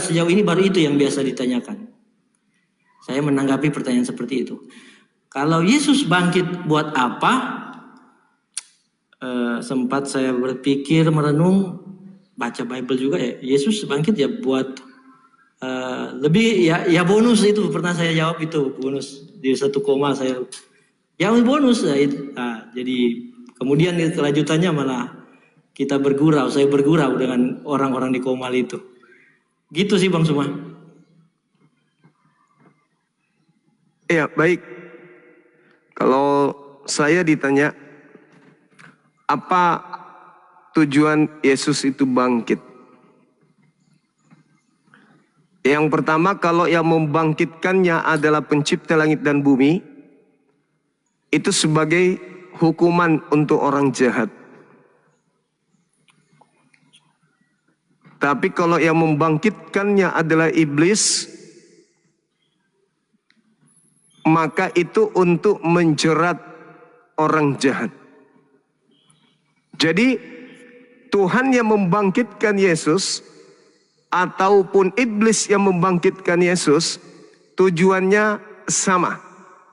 sejauh ini baru itu yang biasa ditanyakan. Saya menanggapi pertanyaan seperti itu. Kalau Yesus bangkit buat apa? Sempat saya berpikir, merenung, baca Bible juga ya. Yesus bangkit ya buat lebih ya bonus itu, pernah saya jawab itu bonus di 1 koma saya ya bonus ya itu. Nah, jadi kemudian kelanjutannya malah kita bergurau, saya bergurau dengan orang-orang di Komal itu. Gitu sih Bang Suma. Ya baik. Kalau saya ditanya apa tujuan Yesus itu bangkit? Yang pertama, kalau yang membangkitkannya adalah pencipta langit dan bumi, itu sebagai hukuman untuk orang jahat. Tapi kalau yang membangkitkannya adalah iblis, maka itu untuk menjerat orang jahat. Jadi Tuhan yang membangkitkan Yesus ataupun iblis yang membangkitkan Yesus, tujuannya sama,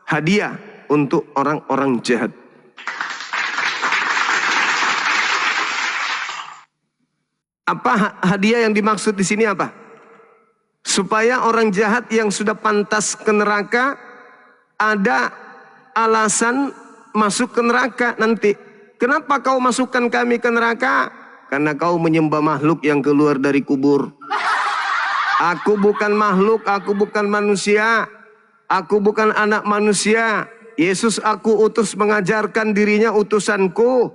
hadiah untuk orang-orang jahat. Apa hadiah yang dimaksud di sini apa? Supaya orang jahat yang sudah pantas ke neraka ada alasan masuk ke neraka nanti. Kenapa kau masukkan kami ke neraka? Karena kau menyembah makhluk yang keluar dari kubur. Aku bukan makhluk, aku bukan manusia. Aku bukan anak manusia. Yesus aku utus mengajarkan dirinya utusanku.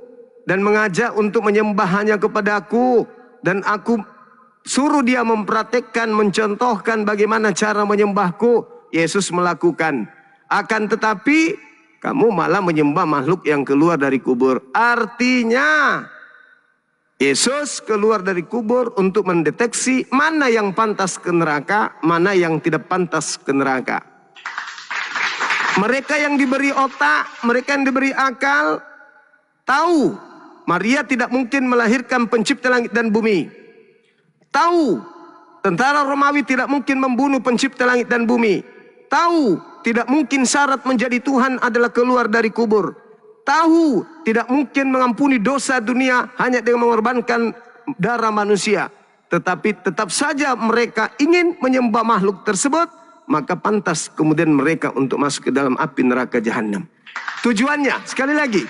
Dan mengajak untuk menyembah hanya kepada aku. Dan aku suruh dia mempraktekkan, mencontohkan bagaimana cara menyembahku. Yesus melakukan. Akan tetapi kamu malah menyembah makhluk yang keluar dari kubur. Artinya Yesus keluar dari kubur untuk mendeteksi mana yang pantas ke neraka, mana yang tidak pantas ke neraka. Mereka yang diberi otak, mereka yang diberi akal, tahu Maria tidak mungkin melahirkan pencipta langit dan bumi. Tahu tentara Romawi tidak mungkin membunuh pencipta langit dan bumi. Tahu tidak mungkin syarat menjadi Tuhan adalah keluar dari kubur. Tahu tidak mungkin mengampuni dosa dunia hanya dengan mengorbankan darah manusia. Tetapi tetap saja mereka ingin menyembah makhluk tersebut, maka pantas kemudian mereka untuk masuk ke dalam api neraka jahanam. Tujuannya, sekali lagi,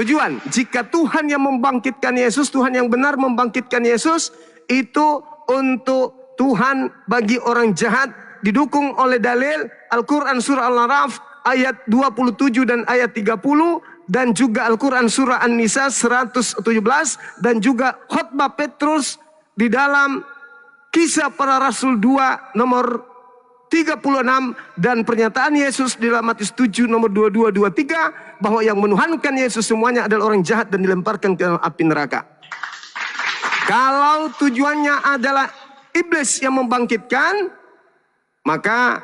tujuan jika Tuhan yang membangkitkan Yesus, Tuhan yang benar membangkitkan Yesus, itu untuk Tuhan bagi orang jahat, didukung oleh dalil Al-Quran surah Al-Araf ayat 27 dan ayat 30, dan juga Al-Quran surah An-Nisa 117, dan juga khutbah Petrus di dalam Kisah Para Rasul 2 nomor 36, dan pernyataan Yesus di dalam Matius 7 nomor 22, 23, bahwa yang menuhankan Yesus semuanya adalah orang jahat dan dilemparkan ke dalam api neraka. Kalau tujuannya adalah iblis yang membangkitkan, maka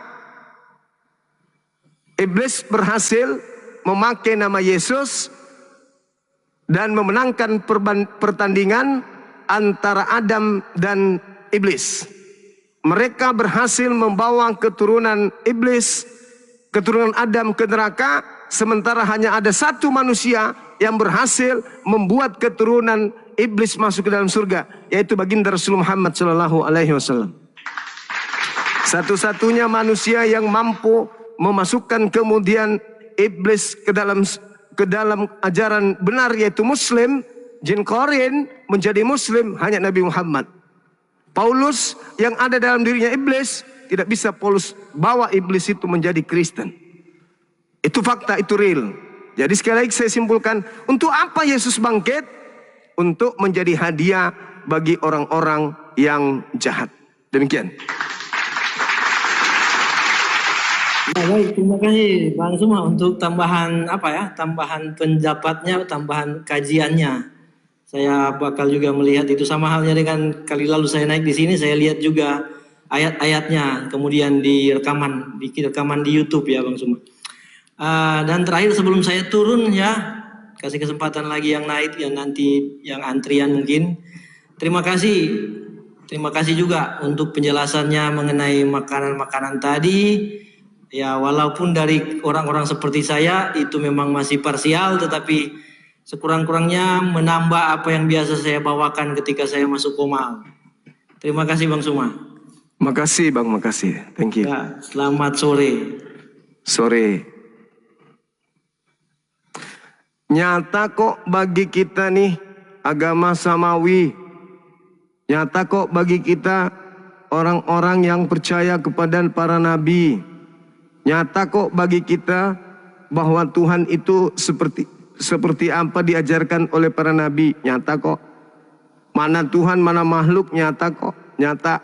iblis berhasil memakai nama Yesus dan memenangkan pertandingan antara Adam dan iblis. Mereka berhasil membawa keturunan iblis, keturunan Adam ke neraka, sementara hanya ada satu manusia yang berhasil membuat keturunan iblis masuk ke dalam surga, yaitu baginda Rasul Muhammad SAW. Satu-satunya manusia yang mampu memasukkan kemudian iblis ke dalam ajaran benar, yaitu Muslim, jin Qarin menjadi Muslim hanya Nabi Muhammad. Paulus yang ada dalam dirinya iblis, tidak bisa Paulus bawa iblis itu menjadi Kristen. Itu fakta, itu real. Jadi sekali lagi saya simpulkan, untuk apa Yesus bangkit? Untuk menjadi hadiah bagi orang-orang yang jahat. Demikian. Ya, baik, terima kasih Bang Suma untuk tambahan tambahan pendapatnya, tambahan kajiannya. Saya bakal juga melihat itu, sama halnya dengan kali lalu saya naik di sini, saya lihat juga ayat-ayatnya, kemudian di rekaman di YouTube ya Bang Suma. Dan terakhir sebelum saya turun ya, kasih kesempatan lagi yang naik, yang nanti yang antrian mungkin. Terima kasih Terima kasih juga untuk penjelasannya mengenai makanan-makanan tadi. Ya, walaupun dari orang-orang seperti saya itu memang masih parsial, tetapi sekurang-kurangnya menambah apa yang biasa saya bawakan ketika saya masuk Komal. Terima kasih Bang Suma. Makasih Bang, makasih. Thank you. Ya, selamat sore. Sore. Nyata kok bagi kita nih agama samawi. Nyata kok bagi kita orang-orang yang percaya kepada para nabi. Nyata kok bagi kita bahwa Tuhan itu seperti apa diajarkan oleh para nabi. Nyata kok. Mana Tuhan, mana makhluk, nyata kok. Nyata.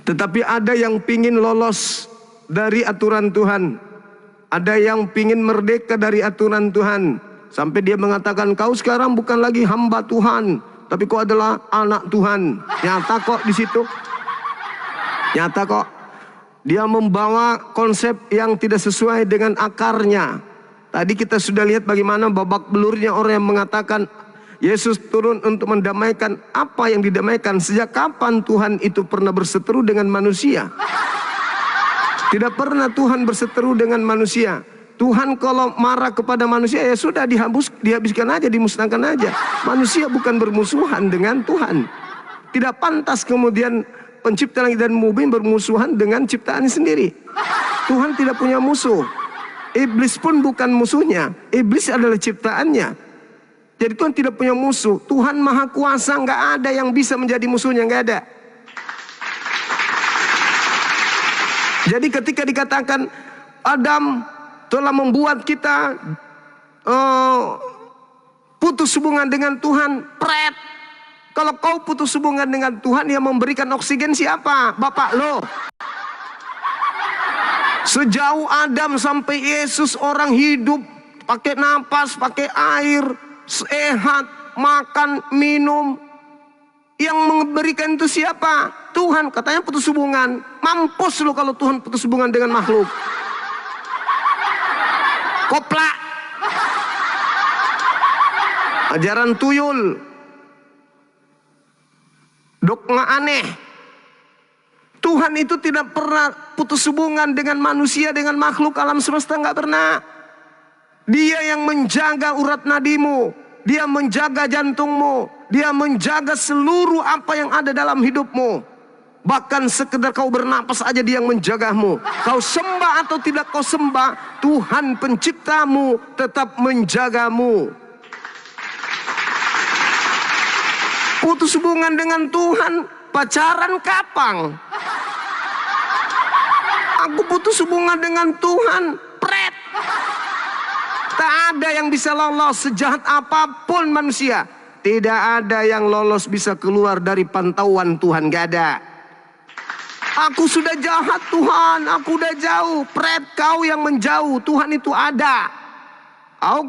Tetapi ada yang pingin lolos dari aturan Tuhan. Ada yang pingin merdeka dari aturan Tuhan. Sampai dia mengatakan, kau sekarang bukan lagi hamba Tuhan, tapi kau adalah anak Tuhan. Nyata kok di situ. Nyata kok. Dia membawa konsep yang tidak sesuai dengan akarnya. Tadi kita sudah lihat bagaimana babak belurnya orang yang mengatakan Yesus turun untuk mendamaikan. Apa yang didamaikan? Sejak kapan Tuhan itu pernah berseteru dengan manusia? Tidak pernah Tuhan berseteru dengan manusia. Tuhan kalau marah kepada manusia ya sudah dihabiskan aja, dimusnahkan aja. Manusia bukan bermusuhan dengan Tuhan. Tidak pantas kemudian pencipta langit dan bumi bermusuhan dengan ciptaannya sendiri. Tuhan tidak punya musuh. Iblis pun bukan musuhnya. Iblis adalah ciptaannya. Jadi Tuhan tidak punya musuh. Tuhan maha kuasa, nggak ada yang bisa menjadi musuhnya, nggak ada. Jadi ketika dikatakan Adam telah membuat kita putus hubungan dengan Tuhan, pret. Kalau kau putus hubungan dengan Tuhan, yang memberikan oksigen siapa? Bapak lo. Sejauh Adam sampai Yesus orang hidup, pakai napas, pakai air, sehat, makan, minum. Yang memberikan itu siapa? Tuhan. Katanya putus hubungan. Mampus lu kalau Tuhan putus hubungan dengan makhluk. Koplak. Ajaran tuyul. Dogma aneh. Tuhan itu tidak pernah putus hubungan dengan manusia, dengan makhluk alam semesta, nggak pernah. Dia yang menjaga urat nadimu, dia menjaga jantungmu, dia menjaga seluruh apa yang ada dalam hidupmu. Bahkan sekedar kau bernapas aja dia yang menjagamu. Kau sembah atau tidak kau sembah, Tuhan penciptamu tetap menjagamu. Putus hubungan dengan Tuhan, pacaran kapan? Aku putus hubungan dengan Tuhan, pret. Tak ada yang bisa lolos, sejahat apapun manusia. Tidak ada yang lolos bisa keluar dari pantauan Tuhan, gak ada. Aku sudah jahat Tuhan, aku udah jauh. Pret, kau yang menjauh, Tuhan itu ada. Kau